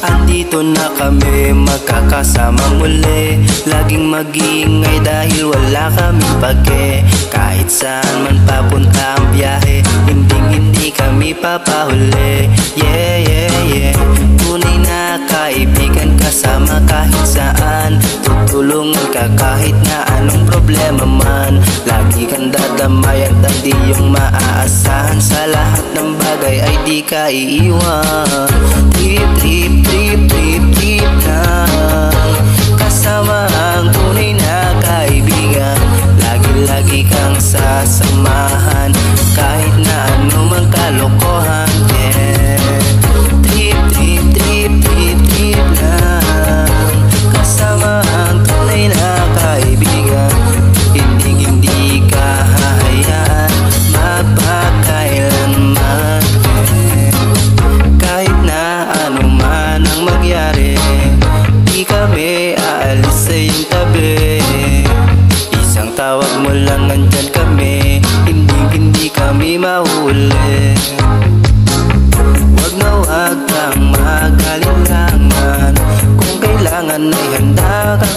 Andito na kami magkakasama muli. Laging mag-iingay dahil wala kaming pake. Kahit saan man papunta ang biyahe, hindi kami papahuli. Yeah, yeah, yeah. Tunay na kaibigan, kasama kahit saan. Tutulungan ka kahit na anong problema man. Lagi kang dadamayan at di yung maaasahan. Sa lahat ng bagay ay di ka iiwan. Trip, trip, trip, trip, trip lang. Kasama ang tunay na kaibigan. Lagi kang sasamahan kahit na anumang kalokohan. Yeah. Trip, trip, trip, trip, trip lang. Kasama ang tunay na kaibigan. Hindi ka hahayaan magpakailanman. Kahit na anuman ang magyari, di kami aalis sa iyong tabi. Isang tawag mo lang nandyan kami, hindi kami mahuli. Wag na wag kang mag-alinlangan, kung kailangan ay handa kang